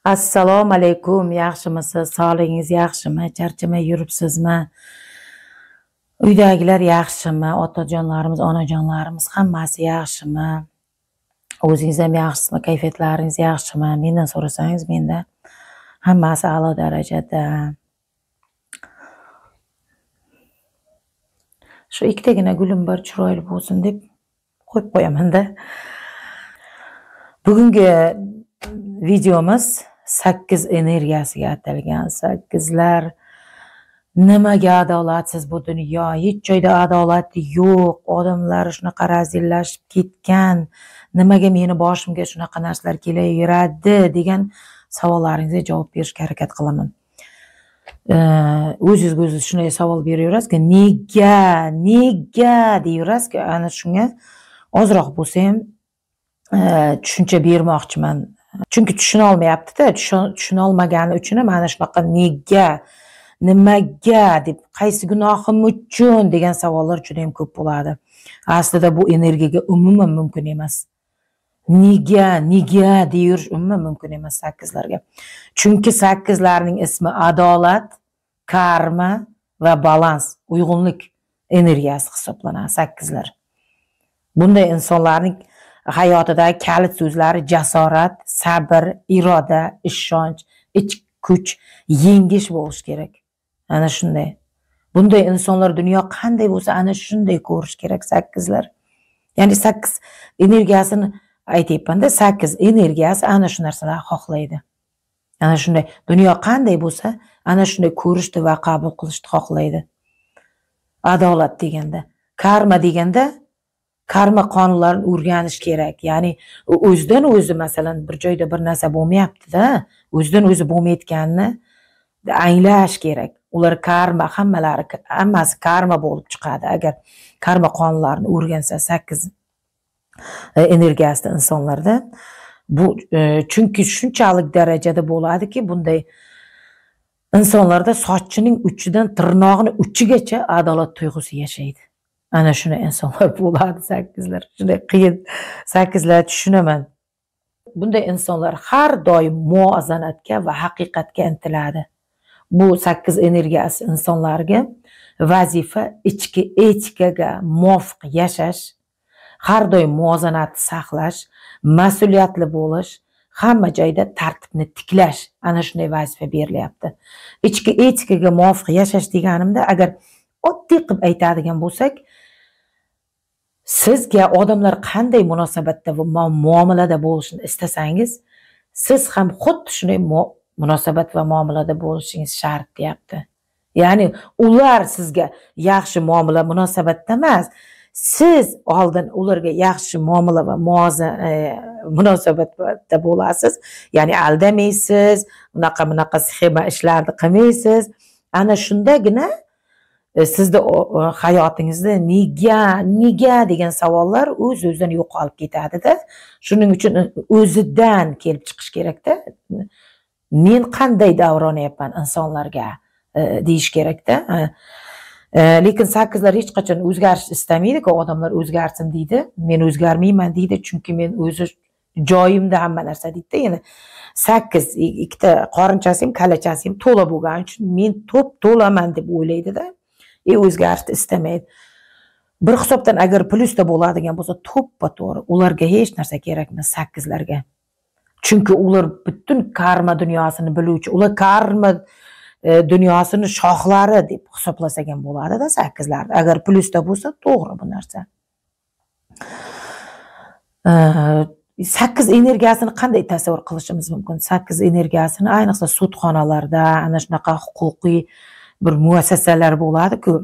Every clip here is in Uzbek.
Assalomu alaykum, yaxshimisiz? Sog'ligingiz yaxshimi? Charchamay yuribsizmi? Uydagilar yaxshimi? Otajonlarimiz, onajonlarimiz hammasi yaxshimi? O'zingiz ham yaxshisizmi? Kayfiyatlaringiz yaxshimi? Mendan so'rasangiz, menda hammasi a'lo darajada. Shu ikkitagina gulim bir chiroyli bo'lsin deb qo'yib qo'yaman-da. Bugungi videomiz 8 energiyasiga atalgan. 8lar nimaga adolatsiz bu dunyo? Hech joyda adolat yo'q. Odamlar shunaqa razillashib ketgan. Nimaga meni boshimga shunaqa narsalar kelaveradi degan savollaringizga javob berishga harakat qilaman. O'zingizga o'zingiz shunday savol beraverasiz-ku, nega deyverasiz-ku, ana shunga ozroq bo'lsa ham tushuncha bermoqchiman. Chunki tushuna olmayapti-da, tushuna olmagani uchun mana shunaqa nega, nimaga deb, qaysi gunohim uchun degan savollar juda ham ko'p bo'ladi. Aslida bu energiyaga umuman mumkin emas. Nega deyurish umuman mumkin emas 8larga. Chunki 8larning ismi adolat, karma va balans, uyg'unlik energiyasi hisoblanadi 8lar. Bunday insonlarning hayotidagi kalit so'zlari jasorat, sabr, iroda, ishonch, ichki kuch, yengish bo'lishi kerak. Ana shunday. Bunday insonlar dunyo qanday bo'lsa, ana shunday ko'rish kerak 8lar. Ya'ni 8 energiyasini aytayapman-da, 8 energiyasi ana shu narsalarni xohlaydi. Ana shunday. Dunyo qanday bo'lsa, ana shunday ko'rishni va qabul qilishni xohlaydi. Adolat deganda, karma deganda karma qonunlarini o'rganish kerak. Ya'ni o'zidan o'zi masalan bir joyda bir narsa bo'lmayapti-da, o'zidan o'zi bo'lmayotganini anglash kerak. Ular karma, hammasi karma bo'lib chiqadi agar karma qonunlarini o'rgansa 8 energiyasida insonlarda. Bu chunki shunchalik darajada bo'ladiki, bunday insonlarda sochining uchidan tirnog'ining uchigacha adolat tuyg'usi yashaydi. Ana shunday insonlar bo'ladi 8lar. Shunday qiyin 8lar tushunaman. Bunday insonlar har doim muvozanatga va haqiqatga intiladi. Bu 8 energiyasi insonlarga vazifa ichki etikaga muvofiq yashash, har doim muvozanatni saqlash, mas'uliyatli bo'lish, hamma joyda tartibni tiklash, ana shunday vazifa berilyapti. Ichki etikaga muvofiq yashash deganimda, agar oddiy qilib aytadigan bo'lsak, sizga odamlar qanday munosabatda va muomalada bo'lishini istasangiz, siz ham xuddi shunday munosabat va muomalada bo'lishingiz shart deyapti. Ya'ni ular sizga yaxshi muomala munosabatda emas, siz oldin ularga yaxshi muomala va munosabatda bo'lasiz. Ya'ni aldamaysiz, bunaqa sxema ishlarni qilmaysiz. Ana shundagina sizda hayotingizda nega degan savollar o'z-o'zidan yo'qolib ketadi-da. Shuning uchun o'zidan kelib chiqish kerak-da. Men qanday davronyapman insonlarga deyish kerak-da. Lekin 8lar hech qachon o'zgarish istamaydi-ku, odamlar o'zgarsin deydi. Men o'zgarmayman deydi, chunki men o'zi joyimda hamma narsa deydi-da. Yana 8 ikkita qorinchasi ham, kalachasi ham to'la bo'lgani uchun men to'laman deb o'ylaydi-da. O'zgarishni istamaydi. Bir hisobdan agar plyusda bo'ladigan bo'lsa, to'ppa-to'g'ri ularga hech narsa kerak emas 8larga. Chunki ular butun karma dunyosini biluvchi, ular karma dunyosini shohlari deb hisoblasak ham bo'ladi-da 8lar. Agar plyusda bo'lsa, to'g'ri bu narsa. 8 energiyasini qanday tasavvur qilishimiz mumkin? 8 energiyasini ayniqsa sudxonalarda, ana shunaqa huquqiy bir muassasalar bo'ladi-ku,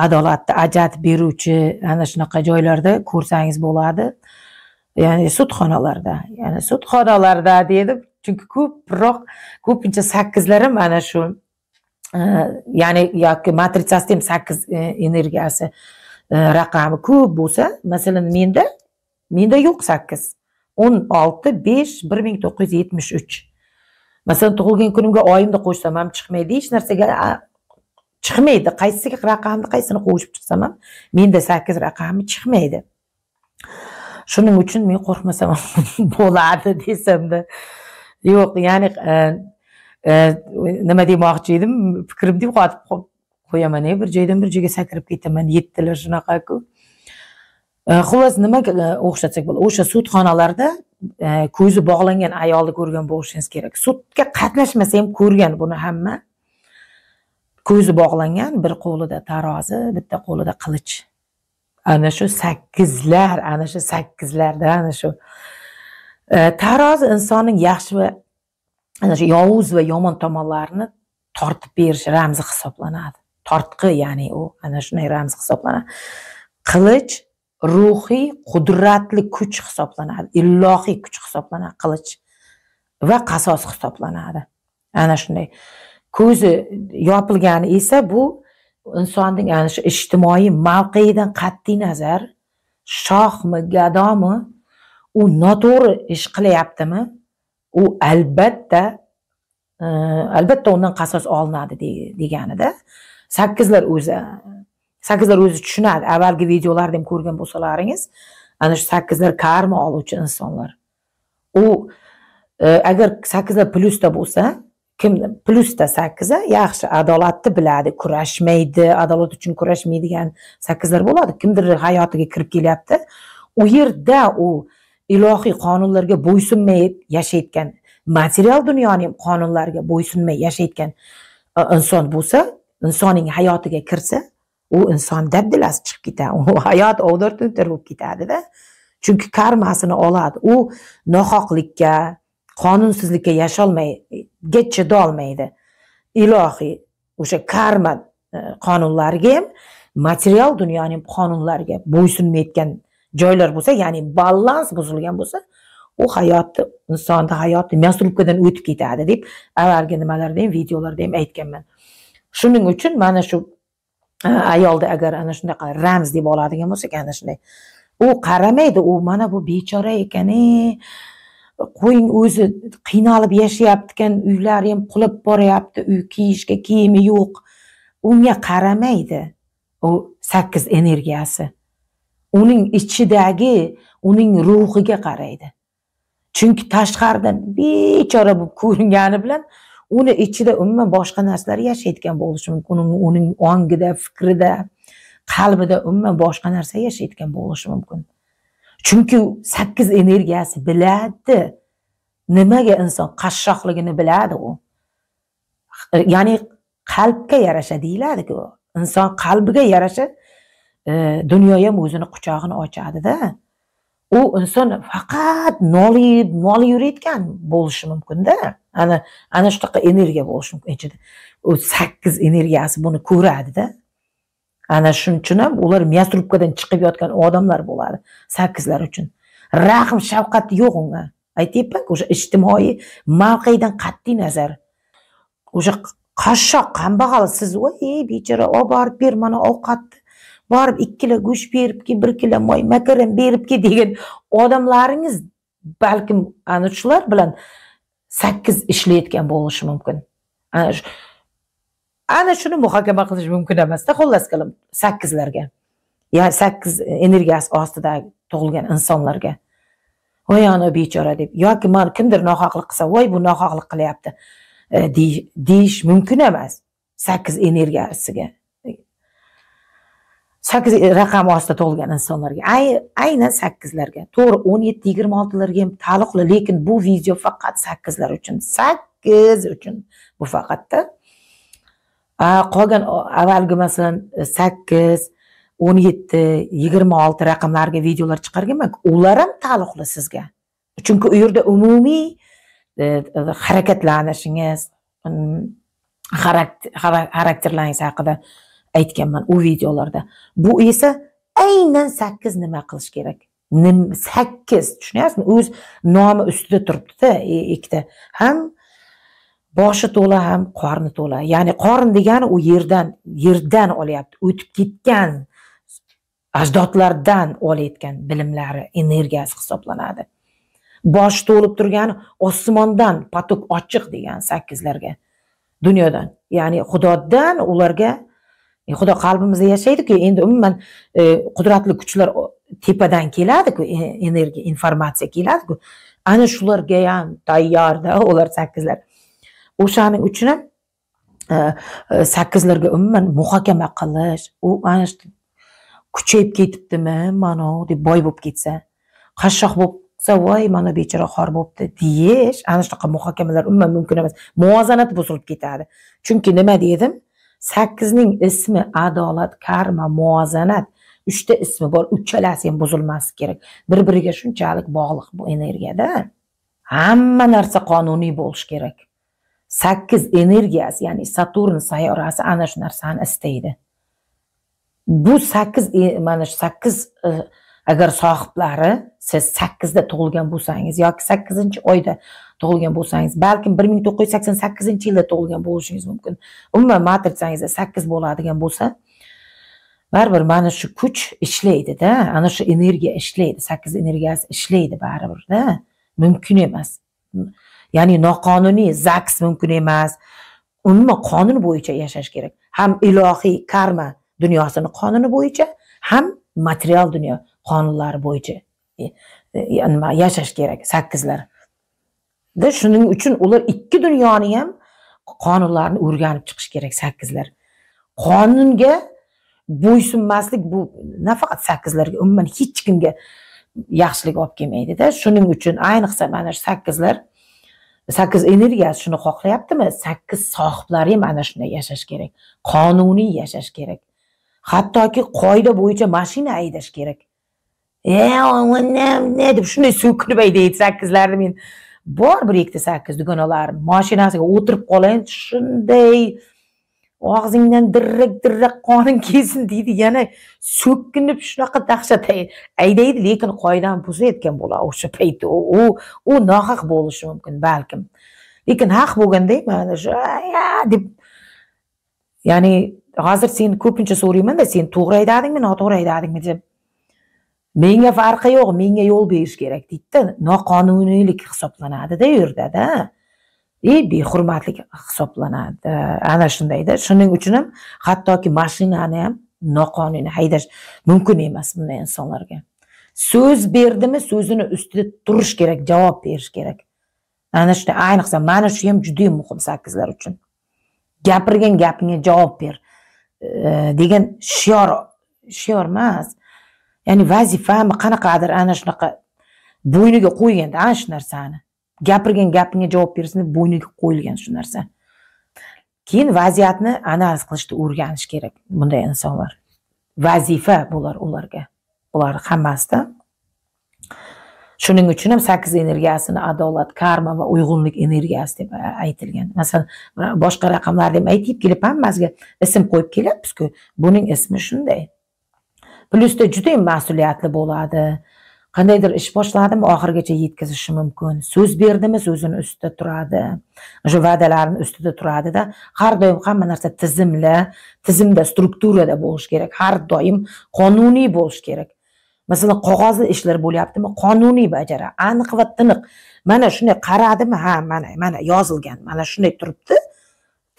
adolatni ajratib beruvchi ana shunaqa joylarda ko'rsangiz bo'ladi. Ya'ni sudxonalarda dedim, chunki ko'pincha 8lar ham ana shu ya'ni yoki matritsasida ham 8 energiyasi raqami ko'p bo'lsa, masalan menda yo'q 8. 16/5/1973. Masalan, tug'ilgan kunimga oyimni qo'shsam ham chiqmaydi, hech narsaga chiqmaydi. Qaysi raqamni qaysini qo'shib chiqsam ham menda 8 raqami chiqmaydi. Shuning uchun men qo'rqmasam bo'ladi desamda yo'q, ya'ni nima demoqchi edim, fikrimni yo'qotib qo'yaman, bir joydan bir joyga sakrab ketaman, yettilar shunaqa-ku. Xullas, nimaga o'xshatsak bo'ladi? O'sha sudxonalarda ko'zi bog'langan ayolni ko'rgan bo'lishingiz kerak. Sudga qatnashmasa ham ko'rgan buni hamma. Ko'zi bog'langan, bir qo'lida tarozi, bitta qo'lida qilich. Ana shu 8lar, ana shu 8larda ana shu tarozi insonning yaxshi va ana shu yovuz va yomon tomonlarini tortib berish ramzi hisoblanadi. Tortqi, ya'ni u ana shunday ramz hisoblanadi. Qilich ruhiy qudratli kuch hisoblanadi, ilohiy kuch hisoblanadi qilich va qasos hisoblanadi. Ana shunday. Ko'zi yopilgani esa bu insonning ana shu ijtimoiy mavqeidan qat'iy nazar shohmi, gadomi, u noto'g'ri ish qilyaptimi, u albatta undan qasos olinadi deganida. 8lar o'zi tushunadi. Avvalgi videolarda ham ko'rgan bo'lsalaringiz, ana shu 8lar karma oluvchi insonlar. U agar 8lar plyusda bo'lsa, kim plyusda 8 yaxshi, adolatni biladi, kurashmaydi, adolat uchun kurashmaydigan 8lar bo'ladi. Kimdir hayotiga kirib kelyapti, u yerda u ilohiy qonunlarga bo'ysunmay yashayotgan, material dunyoning qonunlariga bo'ysunmay yashayotgan inson bo'lsa, insonning hayotiga kirsa, u inson dabdilasi chiqib ketadi. U hayot ovdor-to'ntar bo'lib ketadi-da. Chunki karmasini oladi. U nohaqlikka, qonunsizlikka yasholmayga chidolmaydi. Ilohiy o'sha karma qonunlariga ham, material dunyoning qonunlariga bo'ysunmayotgan joylar bo'lsa, ya'ni balans buzilgan bo'lsa, u hayotni, insonning hayoti masrufkadan o'tib ketadi deb avvalgi nimalarda ham, videolarda ham aytganman. Shuning uchun mana shu ayolda agar ana shunaqa ramz deb oladigan bo'lsak, ana shunday. U qaramaydi, u mana bu bechora ekan-e, qo'ying o'zi qiynalib yashayapti-kan, uylari ham qulab boryapti, uy kiyishga kiyimi yo'q. Unga qaramaydi. U 8 energiyasi. Uning ichidagi, uning ruhiga qaraydi. Chunki tashqaridan bechora bo'lib ko'ringani bilan uni ichida umuman boshqa narsalar yashayotgan bo'lishi mumkin. Uning ongida, fikrida, qalbida umuman boshqa narsa yashayotgan bo'lishi mumkin. Chunki 8 energiyasi biladi. Nimaga inson qashshoqligini biladi u. Ya'ni qalbga yarasha deyiladi-ku. Inson qalbiga yarasha dunyoga ham o'zini quchog'ini ochadi-da. U inson faqat nolib yurayotgan bo'lishi mumkin-da. Ana shunaqa energiya bo'lishi mumkin ichida. U 8 energiyasi buni ko'radi-da. Ana shuning uchun ham ular masrufkadan chiqib yotgan odamlar bo'ladi 8lar uchun. Rahm, shafqat yo'q unga. Aytayapman, o'sha ijtimoiy mavqeidan qat'iy nazar. O'sha qashshoq, kambag'al siz, "Voy, bechora, olib borib ber mana ovqatni. Borib 2 kilo go'sht berib ki, 1 kilo moy, makaron berib ki" degan odamlaringiz balkim ana shular bilan 8 ishlayotgan bo'lishi mumkin. Ana shuni muhokama qilish mumkin emas-da, xullas qilib 8larga. Ya'ni 8 energiyasi ostida tug'ilgan insonlarga. Voy ana bechora deb, yoki men kimdir nohaqlik qilsa, voy bu nohaqlik qilyapti deyish mumkin emas 8 energiyasiga. 8 raqam ostida tug'ilgan insonlarga, aynan 8larga. To'g'ri, 17-26larga ham taalluqli, lekin bu video faqat 8lar uchun. 8 uchun bu faqatda. Qolgan avvalgi masalan 8, 17, 26 raqamlarga videolar chiqarganman. Ular ham taalluqli sizga. Chunki u yerda umumiy harakatlanishingiz, xarakterlaringiz haqida aytganman u videolarda. Bu esa aynan 8 nima qilish kerak? 8, tushunyapsizmi? O'z nomi ustida turibdi-da, ikkita. Ham boshi to'la, ham qorni to'la. Ya'ni qorin degani u yerdan olyapti, o'tib ketgan ajdodlardan olayotgan bilimlari, energiyasi hisoblanadi. Bosh to'lib turgani osmondan potok ochiq degan 8larga. Dunyodan, ya'ni Xudodan ularga, Xudo qalbimizda yashaydi-ku, endi umuman qudratli kuchlar tepadan keladi-ku, energiya, informatsiya keladi-ku. ana shularga ham tayyorda ular 8lar. O'shaning uchun ham 8larga umuman muhokama qilish, u ana shu kuchayib ketibdimi, mana deb boy bo'lib ketsa, qashshoq bo'lsa, voy mana bechora xor bo'libdi deyish, ana shunaqa muhokamalar umuman mumkin emas. Muvozanat buzilib ketadi. Chunki nima dedim? 8ning ismi adolat, karma, muvozanat, 3ta ismi bor, uchalasi ham buzilmasi kerak. Bir-biriga shunchalik bog'liq bu energiyada. Hamma narsa qonuniy bo'lish kerak. 8 energiyasi, ya'ni Saturn sayyorasi ana shu narsani istaydi. Bu 8 mana shu 8 agar sohiblari siz 8da tug'ilgan bo'lsangiz yoki 8-oyda tug'ilgan bo'lsangiz, balkim 1988-yilda tug'ilgan bo'lishingiz mumkin. Umuman matritsangiz 8 bo'ladigan bo'lsa, baribir mana shu kuch ishlaydi-da, ana shu energiya ishlaydi, 8 energiyasi ishlaydi baribir-da. Mumkin emas. Ya'ni noqonuniy zaks mumkin emas. Umuman qonun bo'yicha yashash kerak. Ham ilohiy karma dunyosini qonuni bo'yicha, ham material dunyo qonunlari bo'yicha yashash kerak 8lar. Shuning uchun ular ikki dunyoni ham qonunlarini o'rganib chiqish kerak 8lar. Qonunga bo'ysunmaslik bu nafaqat 8larga, umuman hech kimga yaxshilik olib kelmaydi-da. Shuning uchun ayniqsa mana shu 8lar 8 energiyasi shuni xohlayaptimi? 8 sohiblari ham ana shunday yashash kerak. Qonuniy yashash kerak. Hattoki qoida bo'yicha mashina haydash kerak. Ne deb shunday so'kinib haydaydi 8larni. Men bor bir ikkita 8 dugonalarim mashinasiga o'tirib qolayin, shunday og'zingdan dirrak qoning kelsin deydi, yana so'kinib shunaqa dahshat haydaydi, lekin qoidadan buzayotgan bo'ladi o'sha paytda. U nohaq bo'lishi mumkin balkim. Lekin haq bo'lganda mana shu deb, ya'ni hozir sen ko'pincha so'rayman-da, sen to'g'ri aytadingmi, noto'g'ri aytadingmi deb. Menga farqi yo'q, menga yo'l berish kerak deydi-da. Noqonuniylik hisoblanadi-da u yerda-da. Behurmatlik hisoblanadi. Ana shundayda. Shuning uchun ham hattoki mashinani ham noqonuniy haydash mumkin emas bunday insonlarga. So'z berdimi, so'zini ustida turish kerak, javob berish kerak. Ana shunday, ayniqsa mana shu ham juda muhim 8lar uchun. Gapirgan gapingga javob ber degan shior emas. Ya'ni vazifami qanaqadir ana shunaqa bo'yniga qo'yganda ana shu narsani. Gapirgan gapingga javob bersin deb bo'yniga qo'yilgan shu narsa. Keyin vaziyatni analiz qilishni o'rganish kerak bunday insonlar. Vazifa bo'lar ularga. Ular hammasida. Shuning uchun ham 8 energiyasini adolat, karma va uyg'unlik energiyasi deb aytilgan. Masalan, boshqa raqamlar deb aytib kelib hammasiga ism qo'yib kelyapmiz-ku. Buning ismi shunday. Plusda juda ham mas'uliyatli bo'ladi. Qandaydir ish boshladim, oxirigacha yetkazishi mumkin. So'z berdimi, so'zini ustida turadi. O'sha va'dalarning ustida turadi-da. Har doim hamma narsa tizimda, strukturada bo'lish kerak. Har doim qonuniy bo'lish kerak. Masalan, qog'ozli ishlar bo'lyaptimi, qonuniy bajara, aniq va tiniq. Mana shunday qaradimi, ha, mana yozilgan, mana shunday turibdi.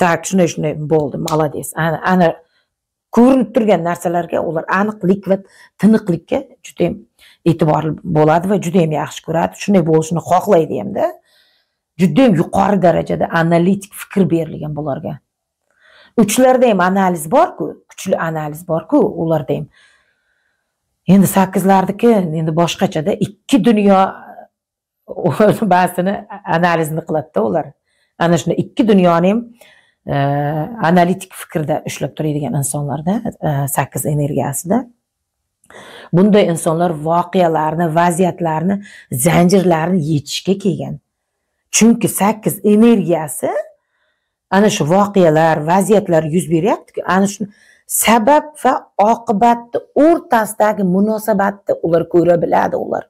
Tak, shunday bo'ldi, молодец. Ana ko'rinib turgan narsalarga ular aniqlik va tiniqlikka juda ham e'tiborli bo'ladi va juda ham yaxshi ko'radi. Shunday bo'lishini xohlaydi hamda. Juda ham yuqori darajada analitik fikr berilgan bularga. Uchlarda ham analiz bor-ku, kuchli analiz bor-ku ularda ham. Endi 8lardiki endi boshqachada, ikki dunyo ba'zini analizini qiladi-da ular. Ana shunday ikki dunyoni ham analitik fikrda ushlab turadigan insonlarda 8 energiyasida. Bunday insonlar voqealarni, vaziyatlarni, zanjirlarni yechishga kelgan. Chunki 8 energiyasi ana shu voqealar, vaziyatlar yuz beryapti-ku, ana shu sabab va oqibatni o'rtasidagi munosabatni ular ko'ra biladi ular.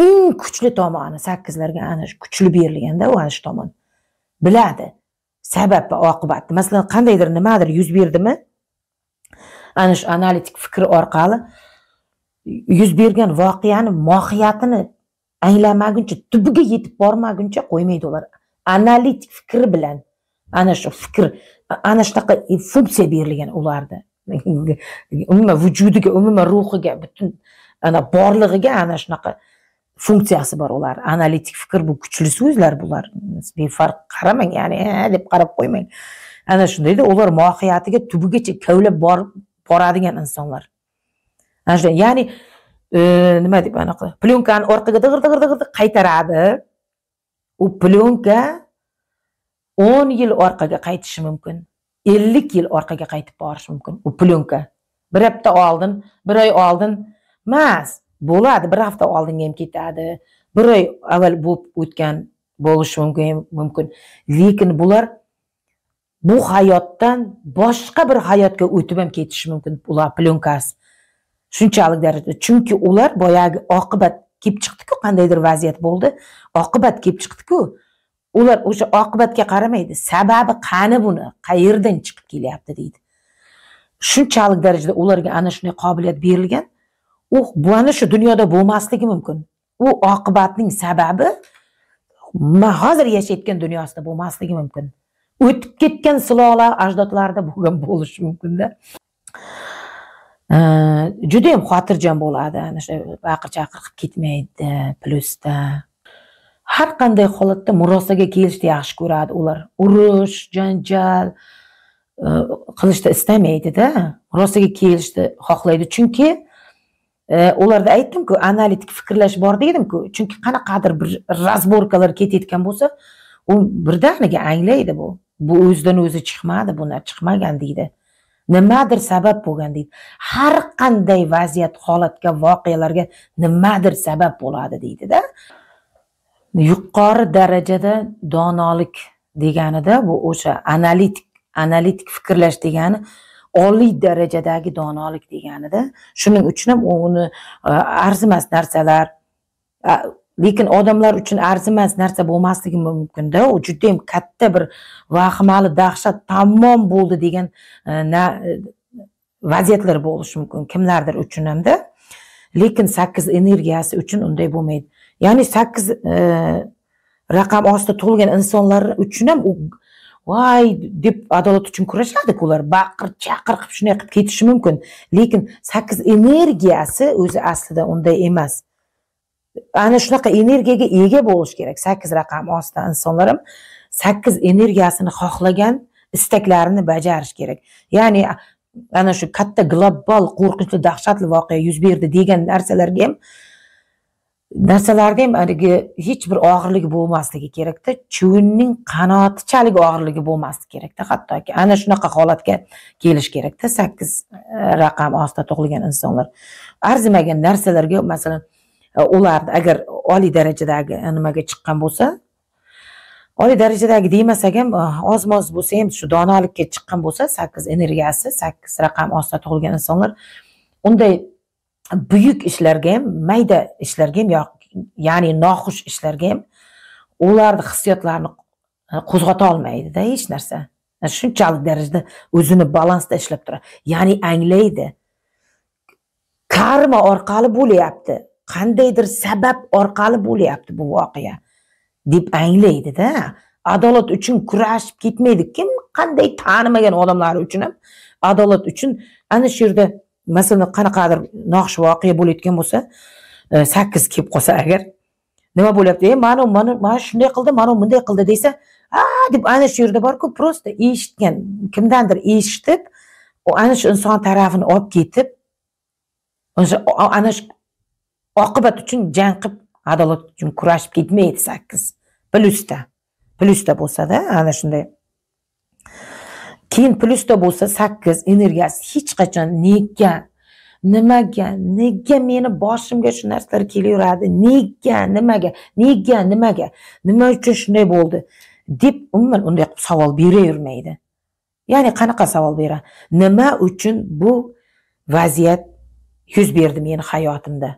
Eng kuchli tomoni 8larga ana shu kuchli berilganda u ana shu tomon biladi. Sabab va oqibatni. Masalan, qandaydir nimadir yuz berdimi? Ana shu analitik fikr orqali yuz bergan voqeani mohiyatini anglamaguncha, tubiga yetib bormaguncha qo'ymaydi ular. Analitik fikri bilan ana shu fikr, ana shunaqa funksiya berilgan ularda. Umuman vujudiga, umuman ruhiga, butun ana borlig'iga ana shunaqa funksiyasi bor ular. Analitik fikr bu kuchli so'zlar bular. Befarq qaramang, ya'ni deb qarab qo'ymang. Ana shundayda ular mohiyatiga tubigacha kavlab boradigan insonlar. Ana shunday, ya'ni nima deb anaqa plyonkani orqaga dig'ir qaytaradi. U plyonka 10 yil orqaga qaytishi mumkin. 50 yil orqaga qaytib borishi mumkin. U plyonka bir hafta oldin, bir oy oldin emas. Bo'ladi, bir hafta oldinga ham ketadi. Bir oy avval o'tgan bo'lishi mumkin. Lekin bular bu hayotdan boshqa bir hayotga o'tib ham ketishi mumkin. Bular plyonkasi. Shunchalik darajada. Chunki ular boyagi oqibat kelib chiqdi-ku, qandaydir vaziyat bo'ldi. Oqibat kelib chiqdi-ku. Ular o'sha oqibatga qaramaydi. Sababi qani buni, qayerdan chiqib kelyapti deydi. Shunchalik darajada ularga ana shunday qobiliyat berilgan. U ana shu dunyoda bo'lmasligi mumkin. U oqibatning sababi hozir yashayotgan dunyosida bo'lmasligi mumkin. O'tib ketgan sulola ajdodlarda bo'lgan bo'lishi mumkin-da. Juda ham xotirjam bo'ladi, ana shu baqir-chaqir qilib ketmaydi, plyusda. Har qanday holatda murosaga kelishni yaxshi ko'radi ular. Urush, janjal qilishni istamaydi-da. Murosaga kelishni xohlaydi. Chunki ularda aytdim-ku, analitik fikrlash bor dedim-ku. Chunki qanaqadir bir razborkalar ketayotgan bo'lsa, u birdaniga anglaydi bu. Bu o'zidan o'zi chiqmadi, buni chiqmagan deydi. Nimadir sabab bo'lgan deydi. Har qanday vaziyat, holatga, voqealarga nimadir sabab bo'ladi deydi-da. Yuqori darajada donolik deganida bu o'sha analitik fikrlash degani oliy darajadagi donolik deganida. Shuning uchun ham uni arzimas narsalar, lekin odamlar uchun arzimas narsa bo'lmasligi mumkin-da. U juda ham katta bir vahimali, dahshat, tamom bo'ldi degan vaziyatlar bo'lishi mumkin kimlardir uchun hamda. Lekin 8 energiyasi uchun unday bo'lmaydi. Ya'ni 8 raqam ostida tug'ilgan insonlar uchun ham u voy deb adolat uchun kurashadi-ku ular. Baqir-chaqir qilib shunday qilib ketishi mumkin. Lekin 8 energiyasi o'zi aslida unday emas. Ana shunaqa energiyaga ega bo'lish kerak. 8 raqam ostida insonlar ham 8 energiyasini xohlagan istaklarini bajarish kerak. Ya'ni ana shu katta global qo'rqinchli dahshatli voqea yuz berdi degan narsalarga ham hech bir og'irligi bo'lmasligi kerakda. Chuvunning qanotichalik og'irligi bo'lmasligi kerakda. Hattoki ana shunaqa holatga kelish kerakda 8 raqam ostida tug'ilgan insonlar. Arzimagan narsalarga, masalan, ularni agar oliy darajadagi nimaga chiqqan bo'lsa, oliy darajadagi demasak ham oz-moz bo'lsa ham shu donolikka chiqqan bo'lsa, 8 energiyasi, 8 raqam ostida tug'ilgan insonlar unday buyuk ishlarga ham, mayda ishlarga ham, ya'ni noxush ishlarga ham ularni hissiyotlarini qo'zg'ata olmaydi-da hech narsa. Shunchalik darajada o'zini balansda ishlab turadi. Ya'ni anglaydi. Karma orqali bo'lyapti. Qandaydir sabab orqali bo'lyapti bu voqea deb anglaydi-da. Adolat uchun kurashib ketmaydi. Kim qanday tanimagan odamlar uchun ham adolat uchun ana shu yerda masalan qanaqadir noxush voqea bo'layotgan bo'lsa, 8 kelib qolsa agar nima bo'lyapti? Mana shunday qildi, mana bunday qildi desa, deb ana shu yerda bor-ku, prosta eshitgan, kimdandir eshitib, u ana shu inson tarafini olib ketib, ana shu oqibat uchun jang qilib, adolat uchun kurashib ketmaydi 8. Plyusda bo'lsa-da, ana shunday. Keyin plyusda bo'lsa 8 energiyasi hech qachon nimaga meni boshimga shu narsalar kelaveradi, nima uchun shunday bo'ldi deb umuman unday savol beravermaydi. Ya'ni qanaqa savol beradi? Nima uchun bu vaziyat yuz berdi meni hayotimda?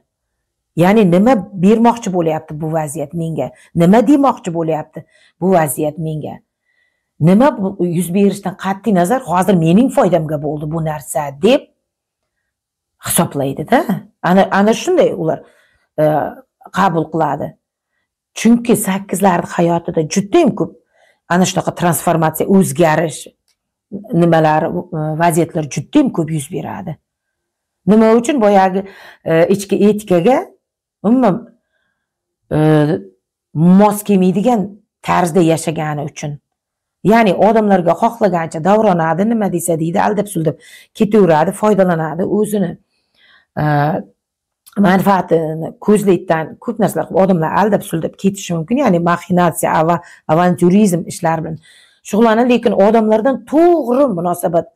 Ya'ni nima bermoqchi bo'lyapti bu vaziyat menga? Nima demoqchi bo'lyapti bu vaziyat menga? Nima yuz berishdan qat'iy nazar hozir mening foydamga bo'ldi bu narsa deb hisoblaydi-da. Ana shunday ular qabul qiladi. Chunki 8larning hayotida juda ham ko'p ana shunaqa transformatsiya, o'zgarish nimalari, vaziyatlar juda ham ko'p yuz beradi. Nima uchun boyagi ichki etikaga umuman mos kelmaydigan tarzda yashagani uchun. Ya'ni odamlarga xohlagancha davronadi, nima desa deydi, aldab-suldab ketaveradi, foydalanadi, o'zini manfaatini ko'zlaydigan ko'p narsalar qilib odamlar aldab-suldab ketishi mumkin. Ya'ni maxinatsiya, avanturizm ishlar bilan shug'ullanadi, lekin odamlardan to'g'ri munosabat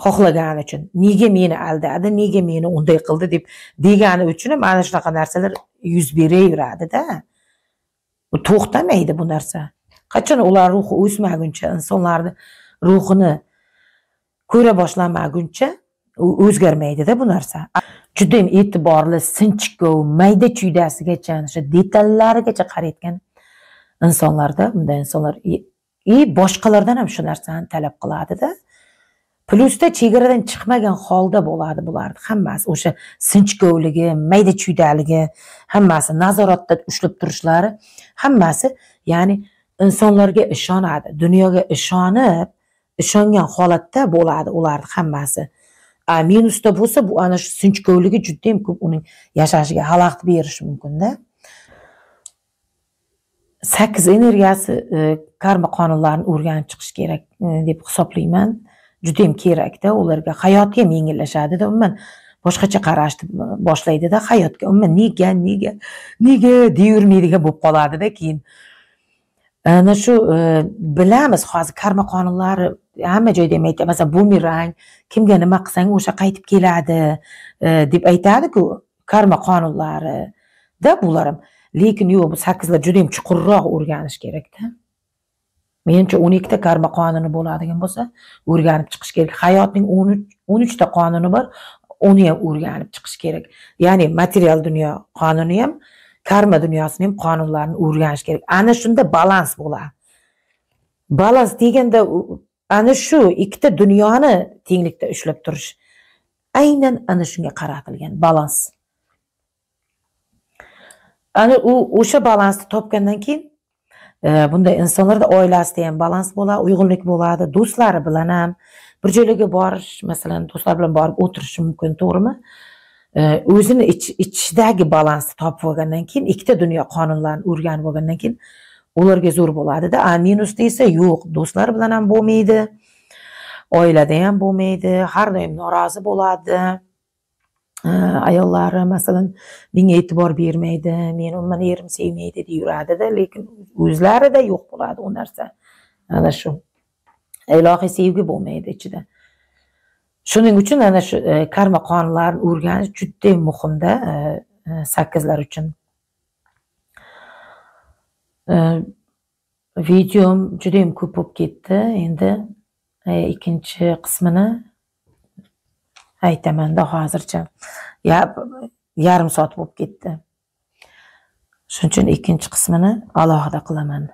xohlagani uchun, nega meni aldadi, nega meni unday qildi deb degani uchun mana shunaqa narsalar yuz beraveradi-da. Bu to'xtamaydi bu narsa. Qachon ular ruhi o'smaguncha, insonlarning ruhini ko'ra boshlamaguncha o'zgarmaydi-da bu narsa. Juda ham e'tiborli, sinchkov, mayda-chuydasigacha, o'sha detallarigacha qarayotgan insonlarda, bunday insonlar boshqalardan ham shu narsani talab qiladi-da. Plusda chegaradan chiqmagan holda bo'ladi bularning hammasi. O'sha sinchkovligi, mayda-chuydaligi, hammasi nazoratda ushlab turishlari, hammasi, ya'ni insonlarga ishonadi, dunyoga ishongan holatda bo'ladi ularning hammasi. Minusda bo'lsa, bu ana shu sinchkovligi juda ham ko'p uning yashashiga xalaqit berishi mumkin-da. 8 energiyasi karma qonunlarini o'rganib chiqish kerak deb hisoblayman. Juda ham kerakda, ularga hayotga ham yengillashadi-da, umuman boshqacha qarashni boshlaydi-da hayotga. Umuman nega deyavermaydigan bo'lib qoladi-da keyin. Ana shu bilamiz hozir karma qonunlari hamma joyda ham aytadi. Masalan, bumerang, kimga nima qilsang o'sha qaytib keladi deb aytadi-ku, karma qonunlari da bular ham. Lekin yo'q, bu 8lar juda ham chuqurroq o'rganish kerak-da. Menimcha 12 ta karma qonuni bo'ladigan bo'lsa, o'rganib chiqish kerak. Hayotning 13 ta qonuni bor, uni ham o'rganib chiqish kerak. Ya'ni material dunyo qonuni ham, karma dunyosini ham qonunlarini o'rganish kerak. Ana shunda balans bo'ladi. Balans deganda ana shu ikkita dunyoni tenglikda ushlab turish. Aynan ana shunga qaratilgan balans. Ana o'sha balansni topgandan keyin bunday insonlarda oilasida ham balans bo'ladi, uyg'unlik bo'ladi, do'stlari bilan ham bir joylarga borish, masalan, do'stlar bilan borib o'tirishi mumkin, to'g'rimi? O'zini ichidagi balansni topib olgandan keyin, ikkita dunyo qonunlarini o'rganib olgandan keyin ularga zo'r bo'ladi-da. Minusda esa yo'q, do'stlar bilan ham bo'lmaydi, oilada ham bo'lmaydi, har doim norozi bo'ladi. Ayollari masalan menga e'tibor bermaydi, meni umuman erim sevmaydi deyuradi-da, lekin o'zlarida yo'q bo'ladi u narsa. Ana shu ilohiy sevgi bo'lmaydi ichida. Shuning uchun ana shu karma qonunlarini o'rganish juda muhimda 8lar uchun. Videom juda ham ko'p bo'lib ketdi. Endi ikkinchi qismini aytaman-da hozircha. Yarim soat bo'lib ketdi. Shuning uchun ikkinchi qismini alohida qilaman.